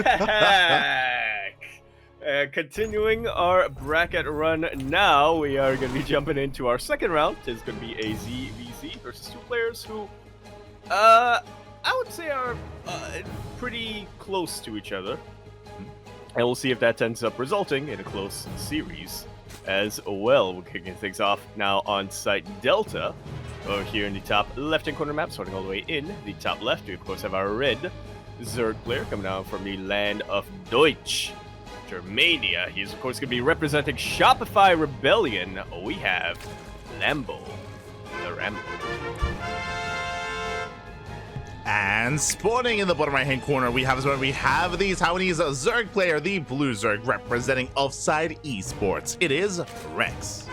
back! Continuing our bracket run now, we are going to be jumping into our second round. It's going to be a ZvZ versus two players who, I would say are pretty close to each other. And we'll see if that ends up resulting in a close series as well. We're kicking things off now on site Delta. Over here in the top left-hand corner map, starting all the way in the top left, we of course have our red Zerg player coming down from the land of Deutsch, Germania. He's of course going to be representing Shopify Rebellion. We have Lambo, the Rambo. And spawning in the bottom right-hand corner, we have the Taiwanese Zerg player, the blue Zerg, representing Offside Esports. It is Rex.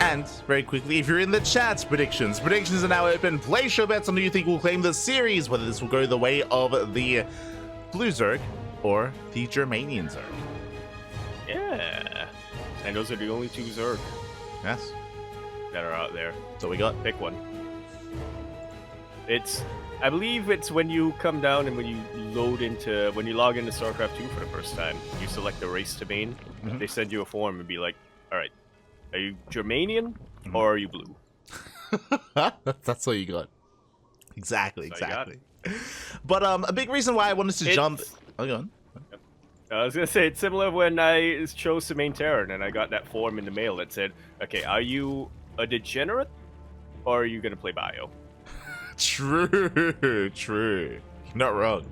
And very quickly, if you're in the chat, predictions are now open. Place your bets on who you think will claim the series, whether this will go the way of the blue Zerg or the Germanian Zerg. Yeah, and those are the only two Zerg. Yes, that are out there. So we got pick one. I believe it's when you come down and when you log into StarCraft 2 for the first time, you select the race to main. They send you a form and be like, all right, are you Germanian or are you blue? That's all you got. Exactly. But a big reason why I wanted to jump. Oh, go on. I was gonna say it's similar when I chose to main Terran and I got that form in the mail that said, okay, are you a degenerate or are you gonna play bio? True. Not wrong.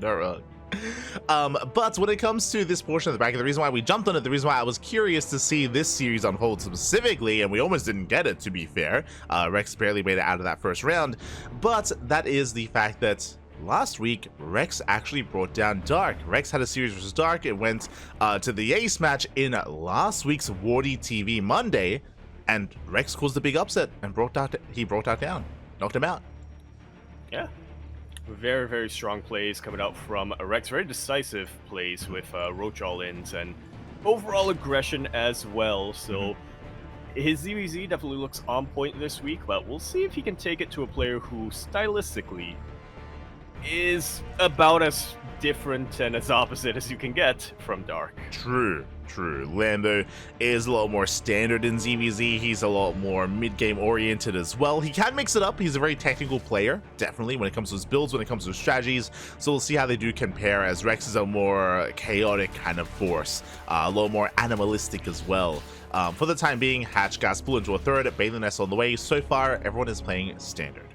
But when it comes to this portion of the bracket, the reason why we jumped on it, the reason why I was curious to see this series unfold specifically, and we almost didn't get it, to be fair. Rex barely made it out of that first round, but that is the fact that last week, Rex actually brought down Dark. Rex had a series versus Dark. It went to the ace match in last week's WardiTV Monday, and Rex caused the big upset and knocked him out. Yeah. Very, very strong plays coming out from Rex. Very decisive plays with Roach all-ins and overall aggression as well. So his ZvZ definitely looks on point this week, but we'll see if he can take it to a player who stylistically is about as different and as opposite as you can get from Dark. True. Lambo is a lot more standard in ZvZ. He's a lot more mid-game oriented as well. He can mix it up. He's a very technical player, definitely, when it comes to his builds, when it comes to his strategies. So we'll see how they do compare, as Rex is a more chaotic kind of force, a little more animalistic as well. For the time being, Hatch got split into a third, Bailey Nest on the way. So far, everyone is playing standard.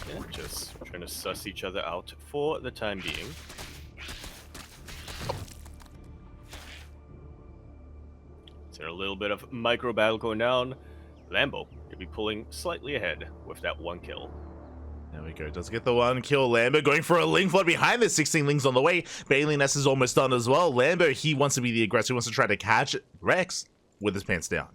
Yeah, just trying to suss each other out for the time being. A little bit of micro battle going down. Lambo could be pulling slightly ahead with that one kill. There we go. Does get the one kill. Lambo going for a Ling flood behind the 16 Lings on the way. Bailey Ness is almost done as well. Lambo, he wants to be the aggressor. He wants to try to catch Rex with his pants down.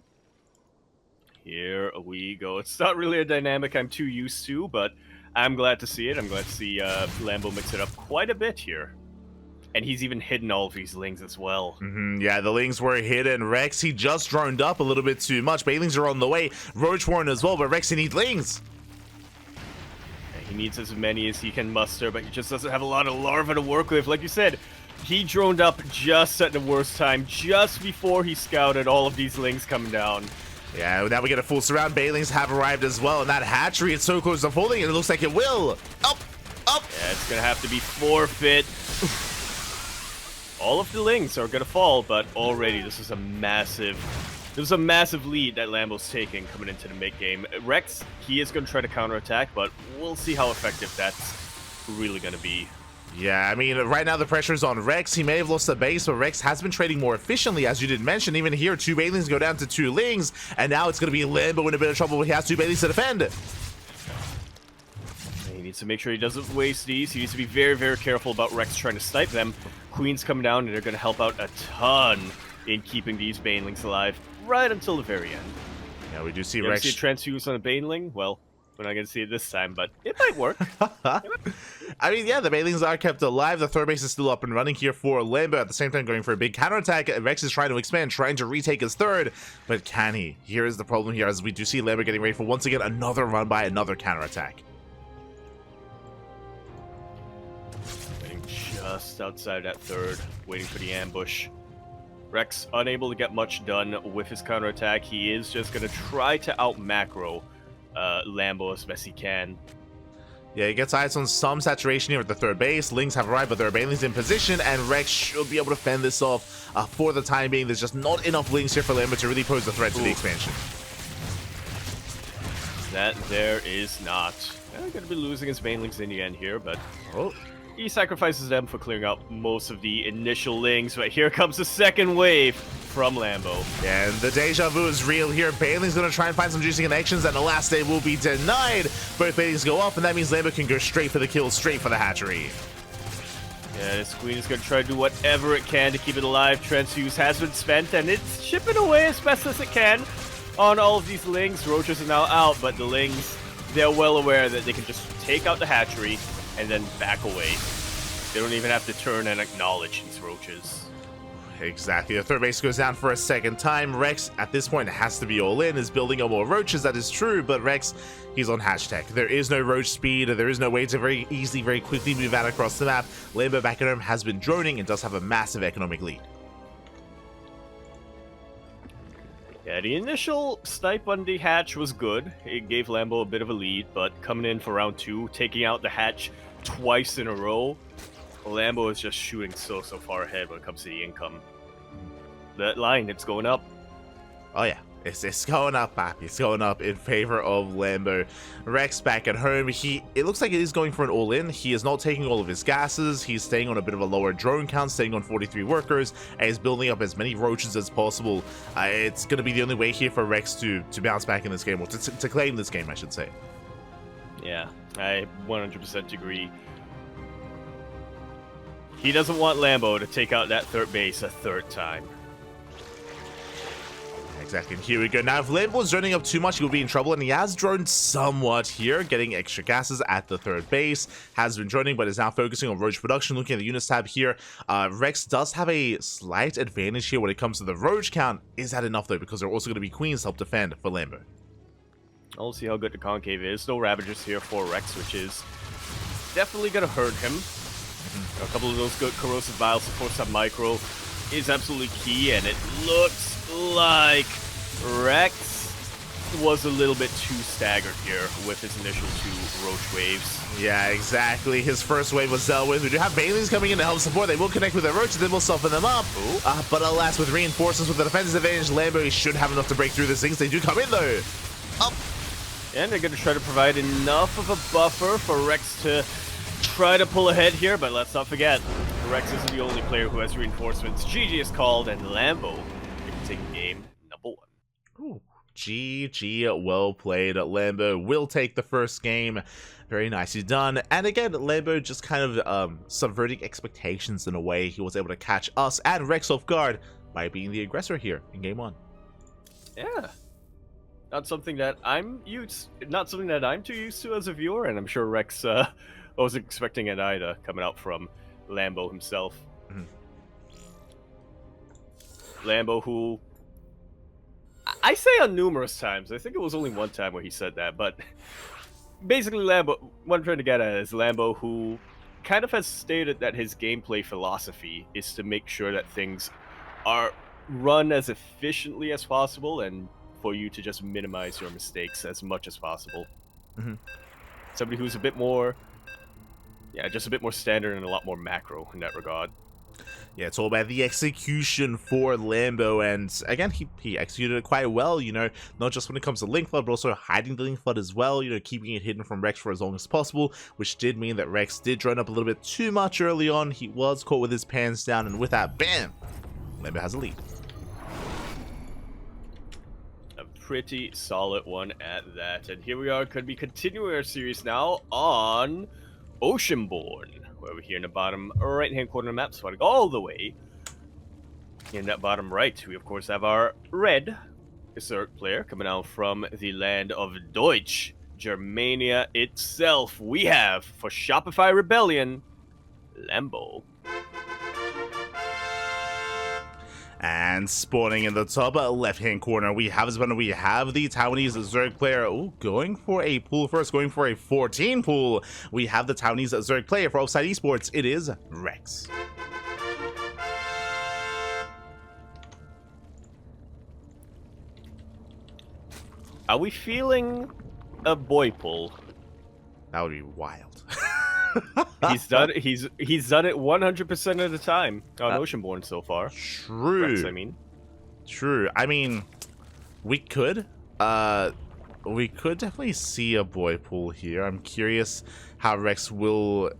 Here we go. It's not really a dynamic I'm too used to, but I'm glad to see it. I'm glad to see Lambo mix it up quite a bit here. And he's even hidden all of these Lings as well. Yeah, the Lings were hidden. Rex, he just droned up a little bit too much. Bailings are on the way. Roach Warren as well, but Rex, he needs Lings. Yeah, he needs as many as he can muster, but he just doesn't have a lot of larvae to work with. Like you said, he droned up just at the worst time, just before he scouted all of these Lings coming down. Yeah, now we get a full surround. Bailings have arrived as well, and that hatchery is so close to folding, and it looks like it will. Up! Yeah, it's gonna have to be forfeit. All of the Lings are gonna fall, but already this is a massive lead that Lambo's taking coming into the mid game. Rex, he is gonna try to counterattack, but we'll see how effective that's really gonna be. Yeah, I mean, right now the pressure is on Rex. He may have lost the base, but Rex has been trading more efficiently, as you did mention. Even here, 2 Bailings go down to 2 Lings, and now it's gonna be Lambo in a bit of trouble. He has 2 Bailings to defend. He needs to make sure he doesn't waste these. He needs to be very, very careful about Rex trying to snipe them. Queens come down, and they're going to help out a ton in keeping these Banelings alive right until the very end. Yeah, we do see Rex. See a transfuse on a Baneling? Well, we're not going to see it this time, but it might work. I mean, yeah, the Banelings are kept alive. The third base is still up and running here for Lambo. At the same time, going for a big counterattack. Rex is trying to expand, trying to retake his third, but can he? Here is the problem here, as we do see Lambo getting ready for, once again, another run by another counterattack. just outside that third, waiting for the ambush. Rex unable to get much done with his counterattack. He is just going to try to out-macro Lambo as best he can. Yeah, he gets eyes on some saturation here at the third base. Lings have arrived, but there are Banelings in position, and Rex should be able to fend this off for the time being. There's just not enough Lings here for Lambo to really pose a threat to the expansion. That there is not. Going to be losing his Banelings in the end here, but he sacrifices them for clearing out most of the initial Lings. But here comes the second wave from Lambo. Yeah, and the deja vu is real here. Baneling's going to try and find some juicy connections, and the last day will be denied. Both Banelings go off, and that means Lambo can go straight for the kill, straight for the hatchery. Yeah, this queen is going to try to do whatever it can to keep it alive. Transfuse has been spent, and it's chipping away as best as it can on all of these Lings. Roaches are now out, but the Lings, they're well aware that they can just take out the hatchery and then back away. They don't even have to turn and acknowledge these Roaches. Exactly. The third base goes down for a second time. Rex, at this point, has to be all in, is building up more Roaches, that is true, but Rex, he's on hashtag. There is no Roach speed, there is no way to very easily, very quickly move out across the map. Lambo back at home has been droning and does have a massive economic lead. Yeah, the initial snipe on the hatch was good. It gave Lambo a bit of a lead, but coming in for round 2, taking out the hatch twice in a row, Lambo is just shooting so far ahead when it comes to the income. That line, it's going up. Oh yeah, it's going up, Papi. It's going up in favor of Lambo. Rex back at home. It looks like it is going for an all-in. He is not taking all of his gases. He's staying on a bit of a lower drone count, staying on 43 workers, and is building up as many Roaches as possible. It's going to be the only way here for Rex to bounce back in this game, or to claim this game, I should say. Yeah, I 100% agree. He doesn't want Lambo to take out that third base a third time. Exactly, and here we go. Now, if Lambo's droning up too much, he will be in trouble, and he has droned somewhat here, getting extra gases at the third base. Has been droning, but is now focusing on Roach production. Looking at the units tab here, Rex does have a slight advantage here when it comes to the Roach count. Is that enough, though? Because there are also going to be Queens to help defend for Lambo. I'll see how good the Concave is. No Ravagers here for Rex, which is definitely going to hurt him. A couple of those good corrosive vials to force up micro is absolutely key, and it looks like Rex was a little bit too staggered here with his initial 2 Roach waves. Yeah, exactly. His first wave was dealt with. We do have Banelings coming in to help support. They will connect with the Roaches, then we'll soften them up. But alas, with reinforcements, with the defensive advantage, Lambo should have enough to break through this things. They do come in, though. And they're going to try to provide enough of a buffer for Rex to try to pull ahead here, but let's not forget, Rex isn't the only player who has reinforcements. GG is called, and Lambo can take game number 1. Ooh, GG, well played. Lambo will take the first game. Very nicely done. And again, Lambo just kind of subverting expectations in a way. He was able to catch us and Rex off guard by being the aggressor here in game 1. Yeah. Not something that I'm too used to as a viewer, and I'm sure Rex wasn't expecting it either, coming out from Lambo himself. Lambo, who I say on numerous times, I think it was only one time where he said that, but basically Lambo, what I'm trying to get at is Lambo, who kind of has stated that his gameplay philosophy is to make sure that things are run as efficiently as possible and for you to just minimize your mistakes as much as possible. Somebody who's a bit more, just a bit more standard and a lot more macro in that regard. Yeah, it's all about the execution for Lambo, and again, he executed it quite well, you know, not just when it comes to Link Flood, but also hiding the Link Flood as well, you know, keeping it hidden from Rex for as long as possible, which did mean that Rex did drone up a little bit too much early on. He was caught with his pants down, and with that, bam, Lambo has a lead. A pretty solid one at that, and here we are, could be continuing our series now on Oceanborn, where we're here in the bottom right-hand corner of the map, swatting all the way in that bottom right. We, of course, have our red Berserk player coming out from the land of Deutsch, Germania itself. We have, for Shopify Rebellion, Lambo. And spawning in the top left-hand corner, we have the Taiwanese Zerg player going for a pool first, going for a 14 pool. We have the Taiwanese Zerg player for Offside Esports. It is Rex. Are we feeling a boy pull? That would be wild. He's done it 100% of the time on Oceanborn so far. True. Rex, I mean. True. I mean, we could definitely see a boy pool here. I'm curious how Rex will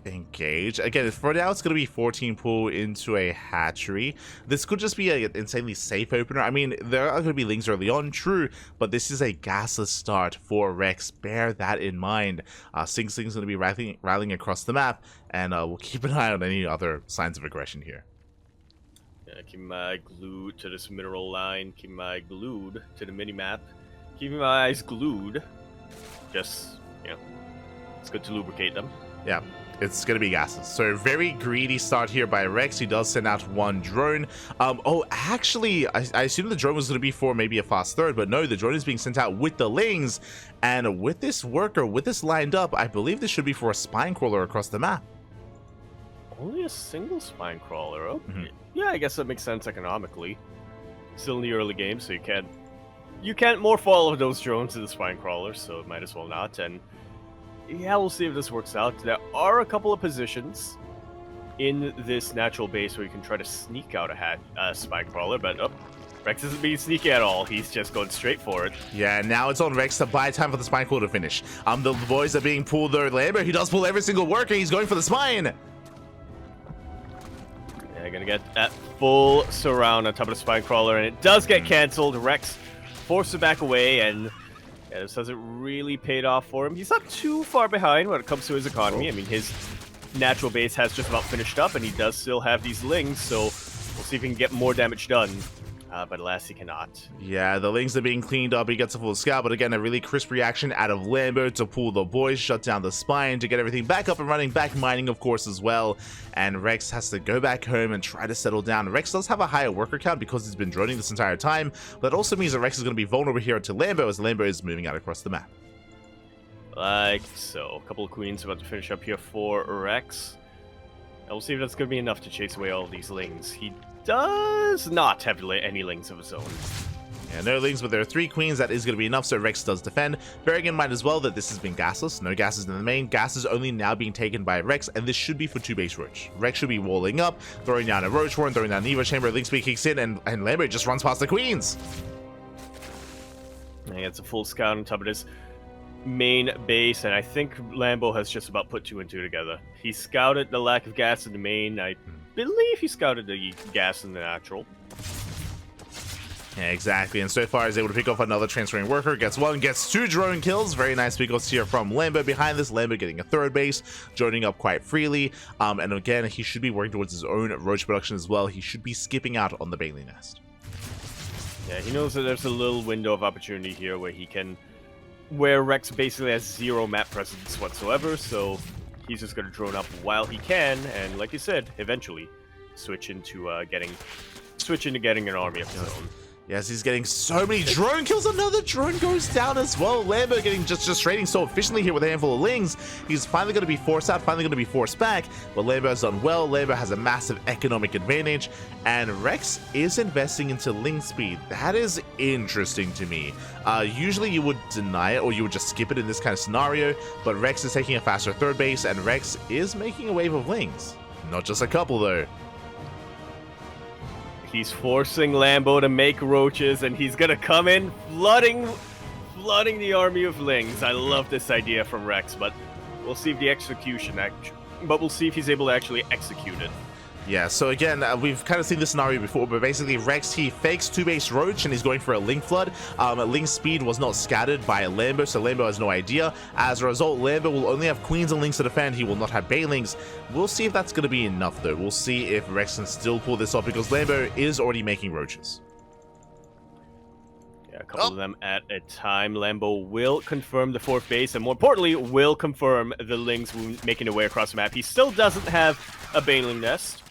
engage. Again, for now, it's going to be 14 pool into a hatchery. This could just be an insanely safe opener. I mean, there are going to be lings early on, true, but this is a gasless start for Rex. Bear that in mind. Sing Sing's going to be rallying across the map, and we'll keep an eye on any other signs of aggression here. Yeah, keep my eye glued to this mineral line. Keep my eye glued to the mini-map. Keeping my eyes glued. Just, you know, it's good to lubricate them. Yeah. It's going to be gases. So very greedy start here by Rex. He does send out one drone. Actually, I assumed the drone was going to be for maybe a fast third, but no, the drone is being sent out with the lings. And with this worker, with this lined up, I believe this should be for a spine crawler across the map. Only a single spine crawler. Okay. Yeah, I guess that makes sense economically. Still in the early game, so you can't morph all of those drones to the spine crawlers, so it might as well not. And yeah, we'll see if this works out. There are a couple of positions in this natural base where you can try to sneak out a spine crawler, but Rex isn't being sneaky at all. He's just going straight for it. Yeah, now it's on Rex to buy time for the spine crawler to finish. The boys are being pulled though. Lambo, he does pull every single worker. He's going for the spine. Yeah, gonna get that full surround on top of the spine crawler, and it does get cancelled. Rex forced to back away, and yeah, this hasn't really paid off for him. He's not too far behind when it comes to his economy. I mean, his natural base has just about finished up, and he does still have these lings, so we'll see if he can get more damage done. But alas, he cannot. Yeah, the lings are being cleaned up. He gets a full scout, but again, a really crisp reaction out of Lambo to pull the boys, shut down the spine, to get everything back up and running, back mining, of course, as well. And Rex has to go back home and try to settle down. Rex does have a higher worker count because he's been droning this entire time, but that also means that Rex is going to be vulnerable here to Lambo as Lambo is moving out across the map. Like so. A couple of queens about to finish up here for Rex. And we'll see if that's going to be enough to chase away all of these lings. He does not have any lings of his own. Yeah, no lings, but there are 3 queens. That is going to be enough, so Rex does defend. Bearing in mind as well that this has been gasless. No gases in the main. Gas is only now being taken by Rex, and this should be for 2 base roach. Rex should be walling up, throwing down a roach horn, throwing down an Evo chamber. Link speed kicks in, and Lambo just runs past the queens. And he gets a full scout on top of this main base, and I think Lambo has just about put 2 and 2 together. He scouted the lack of gas in the main. I believe he scouted the gas in the natural. Yeah, exactly, and so far is able to pick off another transferring worker, gets 1, gets 2 drone kills. Very nice pickoffs here from Lambo. Behind this, Lambo getting a 3rd base, joining up quite freely, and again, he should be working towards his own roach production as well. He should be skipping out on the Bailey nest. Yeah, he knows that there's a little window of opportunity here where Rex basically has 0 map presence whatsoever, so he's just going to drone up while he can, and like you said, eventually switch into getting an army of his own. Yes, he's getting so many drone kills. Another drone goes down as well. Lambo getting just trading so efficiently here with a handful of lings. He's finally going to be forced out, finally going to be forced back. But Lambo's done well. Lambo has a massive economic advantage. And Rex is investing into ling speed. That is interesting to me. Usually you would deny it or you would just skip it in this kind of scenario. But Rex is taking a faster 3rd base. And Rex is making a wave of lings. Not just a couple, though. He's forcing Lambo to make roaches, and he's gonna come in flooding the army of lings. I love this idea from Rex, but we'll see if we'll see if he's able to actually execute it. Yeah, so again, we've kind of seen this scenario before, but basically Rex, he fakes 2-base roach and he's going for a link flood. Link speed was not scattered by Lambo, so Lambo has no idea. As a result, Lambo will only have queens and links to defend. He will not have bailings. We'll see if that's going to be enough, though. We'll see if Rex can still pull this off, because Lambo is already making roaches. Yeah, a couple of them at a time. Lambo will confirm the 4th base, and more importantly, will confirm the lings making their way across the map. He still doesn't have a bailing nest.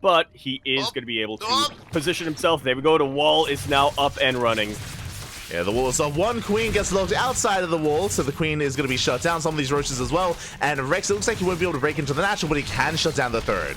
but he is going to be able to position himself. There we go. The wall is now up and running. Yeah, the wall. So one queen gets locked outside of the wall, so the queen is going to be shut down. Some of these roaches as well. And Rex, it looks like he won't be able to break into the natural, but he can shut down the third.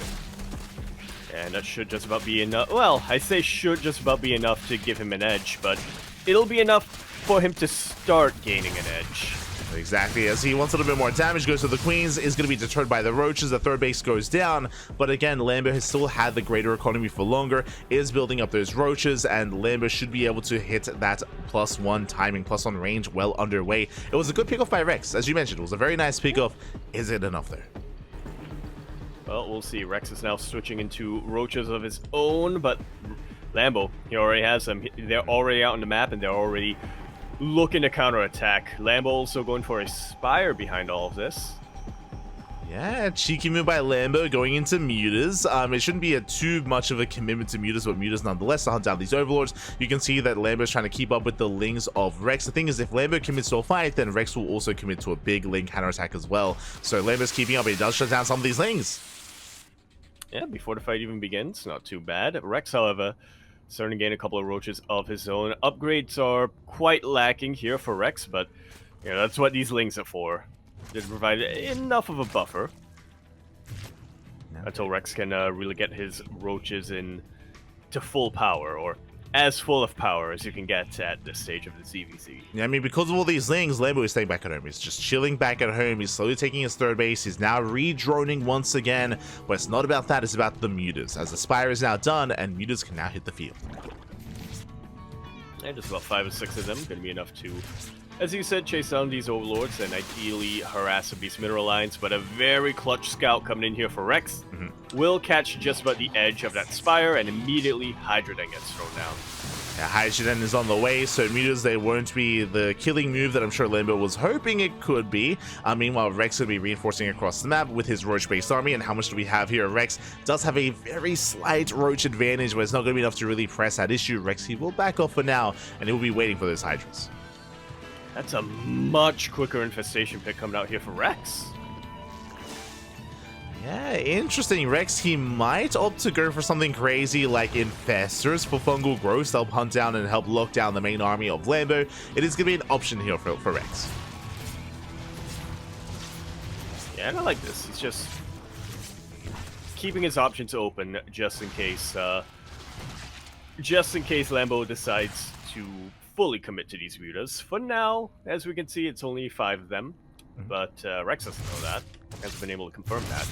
And that should just about be enough. Well, I say should just about be enough to give him an edge, but it'll be enough for him to start gaining an edge. Exactly, as he wants a little bit more damage, goes to the queens, is going to be deterred by the roaches. The third base goes down, but again, Lambo has still had the greater economy for longer, is building up those roaches, and Lambo should be able to hit that +1 timing, +1 range well underway. It was a good pickoff by Rex, as you mentioned. It was a very nice pickoff. Is it enough there? Well, we'll see. Rex is now switching into roaches of his own, but Lambo, he already has them. They're already out on the map, and they're already looking to counterattack. Lambo also going for a spire behind all of this. Yeah, cheeky move by Lambo going into mutas. It shouldn't be too much of a commitment to mutas, but mutas nonetheless to hunt down these overlords. You can see that Lambo's trying to keep up with the lings of Rex. The thing is, if Lambo commits to a fight, then Rex will also commit to a big ling counterattack as well. So Lambo's keeping up, but he does shut down some of these lings. Yeah, before the fight even begins, not too bad. Rex, however, starting to gain a couple of roaches of his own. Upgrades are quite lacking here for Rex, but you know, that's what these lings are for. They provide enough of a buffer until Rex can really get his roaches in to full power, or as full of power as you can get at this stage of the ZvZ. Yeah, I mean, because of all these lings, Lambo is staying back at home. He's just chilling back at home. He's slowly taking his third base. He's now re-droning once again. But it's not about that. It's about the mutas, as the spire is now done, and mutas can now hit the field. And just about 5 or 6 of them going to be enough to, as you said, chase down these overlords and ideally harass some of these mineral lines. But a very clutch scout coming in here for Rex will catch just about the edge of that spire, and immediately Hydra then gets thrown down. Yeah, Hydra then is on the way, so mutas, they won't be the killing move that I'm sure Lambo was hoping it could be. Meanwhile, Rex will be reinforcing across the map with his roach-based army, and how much do we have here? Rex does have a very slight roach advantage, but it's not going to be enough to really press that issue. Rex, he will back off for now, and he will be waiting for those Hydras. That's a much quicker infestation pick coming out here for Rex. Yeah, interesting. Rex, he might opt to go for something crazy like Infestors for fungal growth to help hunt down and help lock down the main army of Lambo. It is going to be an option here for Rex. Yeah, and I like this. He's just keeping his options open just in case Lambo decides to fully commit to these mutas. For now, as we can see, it's only 5 of them, but Rex doesn't know that. Hasn't been able to confirm that.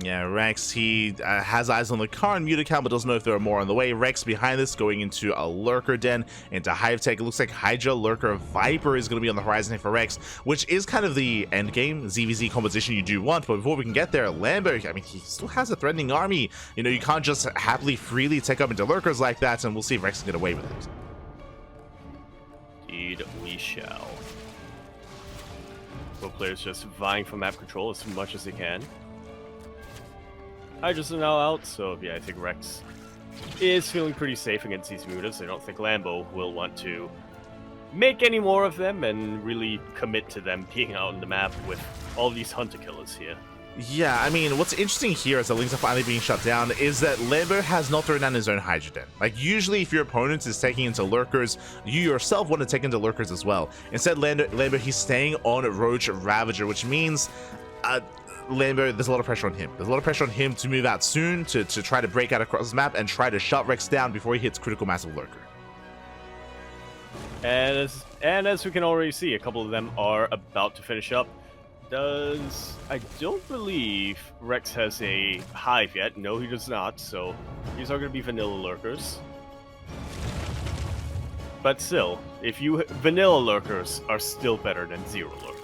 Yeah, Rex, he has eyes on the current muta count, but doesn't know if there are more on the way. Rex behind this going into a lurker den, into hive tech. It looks like Hydra, Lurker, Viper is going to be on the horizon here for Rex, which is kind of the end game ZvZ composition you do want. But before we can get there, Lambo, I mean, he still has a threatening army. You know, you can't just happily freely take up into lurkers like that, and we'll see if Rex can get away with it. Indeed, we shall. Both players just vying for map control as much as they can. Hydras are now out, so yeah, I think Rex is feeling pretty safe against these mutas. I don't think Lambo will want to make any more of them and really commit to them being out on the map with all these hunter killers here. Yeah, I mean, what's interesting here as the links are finally being shut down is that Lambo has not thrown down his own Hydra Den. Like, usually if your opponent is taking into lurkers, you yourself want to take into lurkers as well. Instead, Lambo, he's staying on Roach Ravager, which means Lambo, there's a lot of pressure on him. There's a lot of pressure on him to move out soon, to try to break out across the map and try to shut Rex down before he hits critical mass of lurker. And as we can already see, a couple of them are about to finish up. I don't believe Rex has a hive yet. No, he does not. So these are going to be vanilla lurkers. But still, vanilla lurkers are still better than 0 lurkers.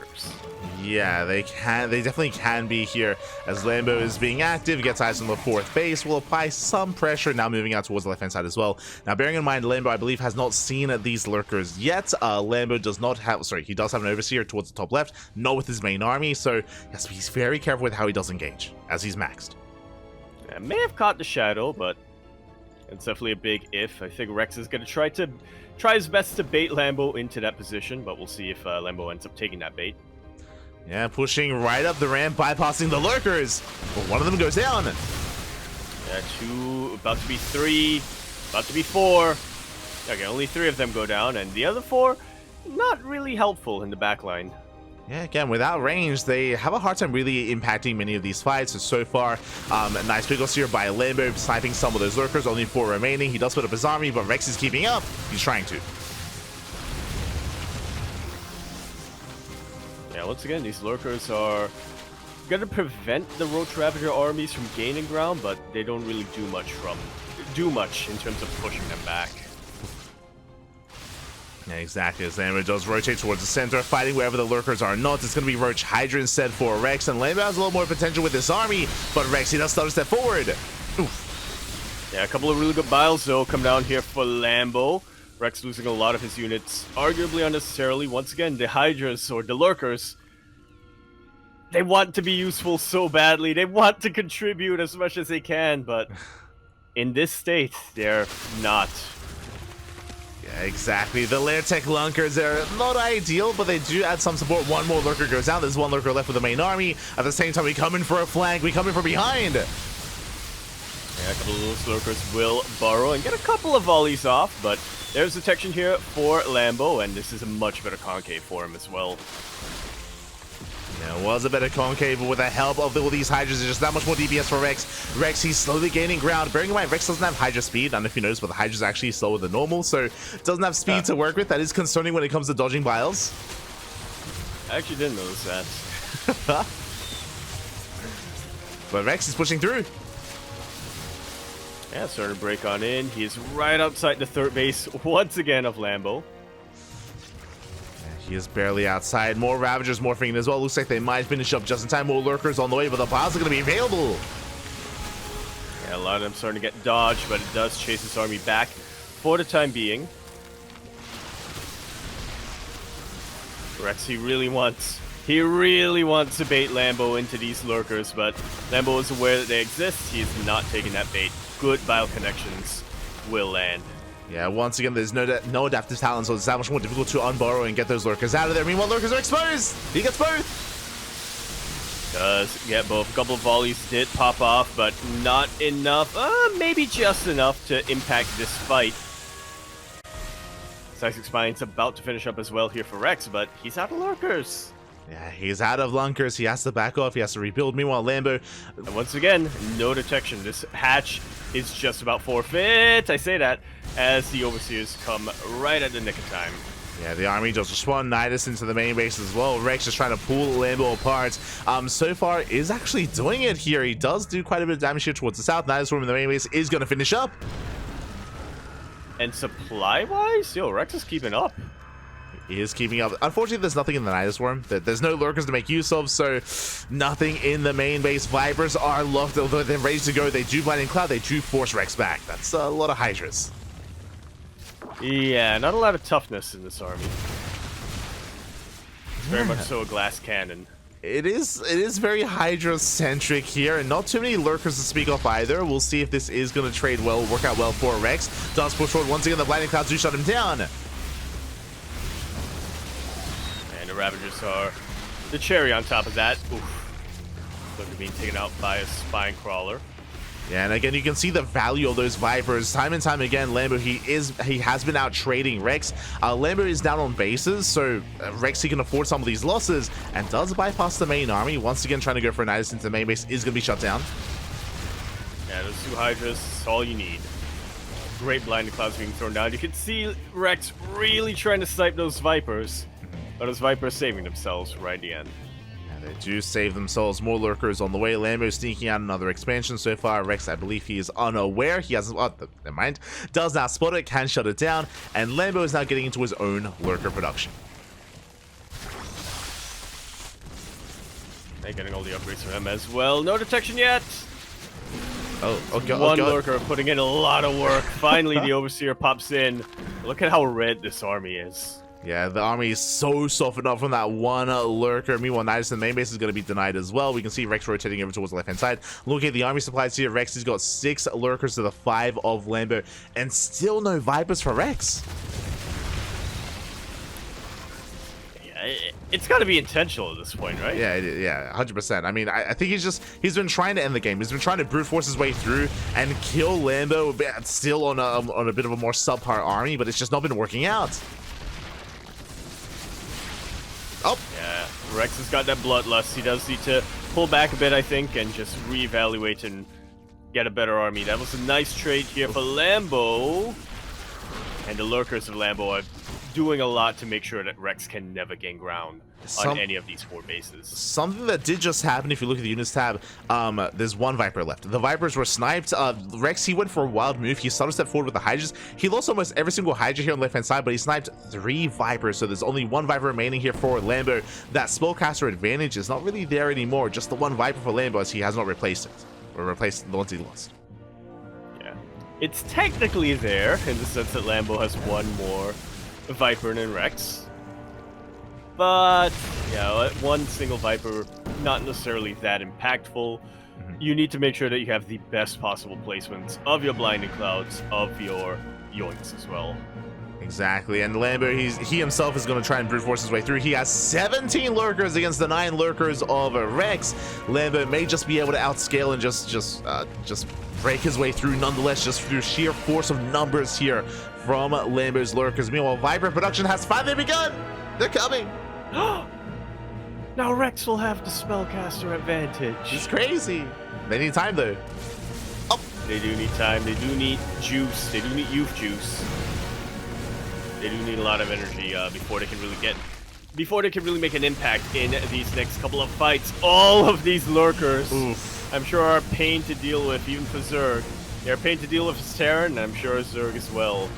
Yeah, they definitely can be here, as Lambo is being active, gets eyes on the 4th base, will apply some pressure, now moving out towards the left-hand side as well. Now, bearing in mind, Lambo, I believe, has not seen these lurkers yet. Lambo does not have, he does have an overseer towards the top left, not with his main army, so yes, he's very careful with how he does engage, as he's maxed. I may have caught the shadow, but it's definitely a big if. I think Rex is going to try his best to bait Lambo into that position, but we'll see if Lambo ends up taking that bait. Yeah, pushing right up the ramp, bypassing the lurkers. But one of them goes down. Yeah, 2, about to be 3, about to be 4. Okay, only 3 of them go down, and the other 4, not really helpful in the backline. Yeah, again, without range, they have a hard time really impacting many of these fights. So far, nice pickles here by Lambo, sniping some of those lurkers, only 4 remaining. He does put up his army, but Rex is keeping up. He's trying to. Yeah, once again, these lurkers are going to prevent the Roach Ravager armies from gaining ground, but they don't really do much in terms of pushing them back. Yeah, exactly. As Lambo does rotate towards the center, fighting wherever the lurkers are not. It's going to be Roach Hydra instead for Rex, and Lambo has a little more potential with this army, but Rex, he does start a step forward. Oof. Yeah, a couple of really good biles, though, come down here for Lambo. Rex losing a lot of his units, arguably unnecessarily. Once again, the Hydras, or the lurkers, they want to be useful so badly. They want to contribute as much as they can, but in this state, they're not. Yeah, exactly. The Lair Tech Lunkers are not ideal, but they do add some support. One more lurker goes down. There's one lurker left with the main army. At the same time, we come in for a flank. We come in from behind. Yeah, a couple of those lurkers will burrow and get a couple of volleys off, but there's detection here for Lambo, and this is a much better concave for him as well. Yeah, it was a better concave, but with the help of all these Hydras, there's just that much more DPS for Rex. Rex, he's slowly gaining ground. Bearing in mind, Rex doesn't have Hydra speed. I don't know if you noticed, but the Hydra's actually slower than normal, so doesn't have speed to work with. That is concerning when it comes to dodging biles. I actually didn't notice that. But Rex is pushing through. Yeah, starting to break on in. He is right outside the third base once again of Lambo. He is barely outside. More Ravagers morphing in as well. Looks like they might finish up just in time. More Lurkers on the way, but the biles are going to be available. Yeah, a lot of them starting to get dodged, but it does chase his army back for the time being. Rex, he really wants to bait Lambo into these Lurkers, but Lambo is aware that they exist. He is not taking that bait. Good bile connections will land. Yeah, once again, there's no adaptive talent, so it's that much more difficult to unburrow and get those Lurkers out of there. Meanwhile, Lurkers are exposed! He gets both! Does get both. A couple of volleys did pop off, but not enough. Maybe just enough to impact this fight. Seismic Spine's about to finish up as well here for Rex, but he's out of Lurkers. Yeah, he's out of Lunkers. He has to back off. He has to rebuild. Meanwhile, Lambo... And once again, no detection. This hatch is just about forfeit. I say that as the Overseers come right at the nick of time. Yeah, the army does respond. Nidus into the main base as well. Rex just trying to pull Lambo apart. So far is actually doing it here. He does do quite a bit of damage here towards the south. Nidus from the main base is going to finish up. And supply-wise, yo, Rex is keeping up. He is keeping up. Unfortunately, there's nothing in the Nidus Worm. There's no Lurkers to make use of, so nothing in the main base. Vipers are locked, although they're ready to go. They do Blinding Cloud. They do force Rex back. That's a lot of Hydras. Yeah, not a lot of toughness in this army. It's very much so a glass cannon. It is very Hydra-centric here, and not too many Lurkers to speak of either. We'll see if this is going to trade well, work out well for Rex. Does push forward once again. The Blinding Clouds do shut him down. And the Ravagers are the cherry on top of that. Oof. Lurker being taken out by a Spine Crawler. Yeah, and again, you can see the value of those Vipers. Time and time again, Lambo, he has been out trading Rex. Lambo is down on bases, so Rex, he can afford some of these losses and does bypass the main army. Once again, trying to go for a Nidus into the main base is going to be shut down. Yeah, those two Hydras, that's all you need. Great Blinding Clouds being thrown down. You can see Rex really trying to snipe those Vipers, but those Vipers saving themselves right at the end. They do save themselves. More Lurkers on the way. Lambo sneaking out another expansion so far. Rex, I believe he is unaware. He hasn't... Oh, never mind. Does not spot it. Can shut it down. And Lambo is now getting into his own Lurker production. They're getting all the upgrades from him as well. No detection yet. Okay. One Lurker putting in a lot of work. Finally, the Overseer pops in. Look at how red this army is. Yeah, the army is so softened up from that one Lurker. Meanwhile, Nidus in the main base is going to be denied as well. We can see Rex rotating over towards the left-hand side. Looking at the army supplies here, Rex has got 6 Lurkers to the 5 of Lambo, and still no Vipers for Rex. It's got to be intentional at this point, right? Yeah, yeah, 100%. I mean, I think he's been trying to end the game. He's been trying to brute force his way through and kill Lambo, but still on a bit of a more subpar army, but it's just not been working out. Oh, yeah. Rex has got that bloodlust. He does need to pull back a bit, I think, and just reevaluate and get a better army. That was a nice trade here for Lambo, and the lurkers of Lambo are doing a lot to make sure that Rex can never gain ground on any of these 4 bases. Something that did just happen, if you look at the units tab, there's 1 Viper left. The Vipers were sniped. Rex, he went for a wild move. He started to step forward with the Hydras. He lost almost every single Hydra here on the left-hand side, but he sniped 3 Vipers, so there's only 1 Viper remaining here for Lambo. That spellcaster advantage is not really there anymore, just the 1 Viper for Lambo, as he has not replaced it, or replaced the ones he lost. Yeah. It's technically there, in the sense that Lambo has 1 more Viper than Rex. But, yeah, 1 single Viper, not necessarily that impactful. You need to make sure that you have the best possible placements of your blinding clouds, of your yoinks as well. Exactly, and Lambo, he himself is going to try and brute force his way through. He has 17 lurkers against the 9 lurkers of Rex. Lambo may just be able to outscale and just break his way through nonetheless, just through sheer force of numbers here from Lambo's lurkers. Meanwhile, Viper production has finally begun. They're coming. Now Rex will have the spellcaster advantage. It's crazy. They need time though. Oh, they do need time. They do need juice. They do need youth juice. They do need a lot of energy before they can really make an impact in these next couple of fights. All of these lurkers, I'm sure, are a pain to deal with, even for Zerg. They're a pain to deal with as Terran, and I'm sure Zerg as well.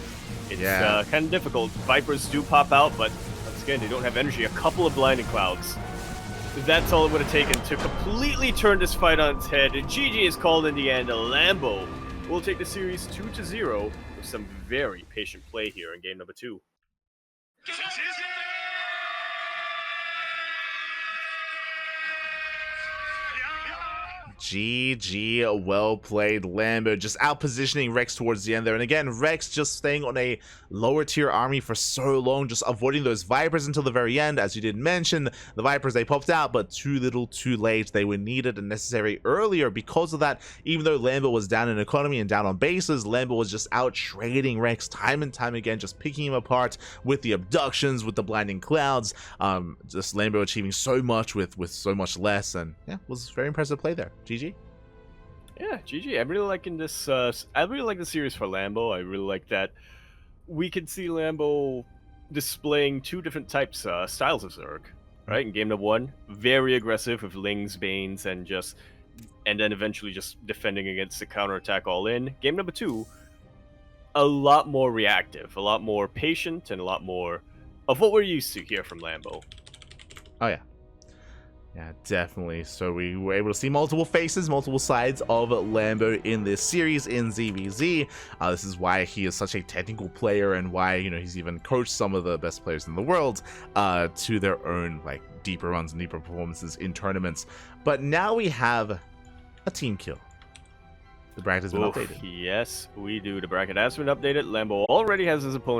It's kind of difficult. Vipers do pop out, but once again, they don't have energy. A couple of blinding clouds. That's all it would have taken to completely turn this fight on its head. And GG is called in the end. Lambo will take the series 2-0 with some very patient play here in game number 2. GG, well played, Lambo. Just out-positioning Rex towards the end there. And again, Rex just staying on a lower-tier army for so long, just avoiding those Vipers until the very end. As you did mention, the Vipers, they popped out, but too little, too late. They were needed and necessary earlier. Because of that, even though Lambo was down in economy and down on bases, Lambo was just out-trading Rex time and time again, just picking him apart with the abductions, with the blinding clouds. Just Lambo achieving so much with so much less. And yeah, was very impressive play there. GG. Yeah, GG. I'm really liking this. I really like the series for Lambo. I really like that we can see Lambo displaying 2 different types, styles of Zerg. Right, in game number 1, very aggressive with Lings, Banes, and then eventually just defending against the counterattack all in. Game number 2, a lot more reactive, a lot more patient, and a lot more of what we're used to here from Lambo. Oh yeah. Yeah, definitely. So we were able to see multiple faces, multiple sides of Lambo in this series in ZvZ. This is why he is such a technical player, and why, you know, he's even coached some of the best players in the world to their own like deeper runs and deeper performances in tournaments. But now we have a team kill. The bracket has been updated. Yes, we do. The bracket has been updated. Lambo already has his opponent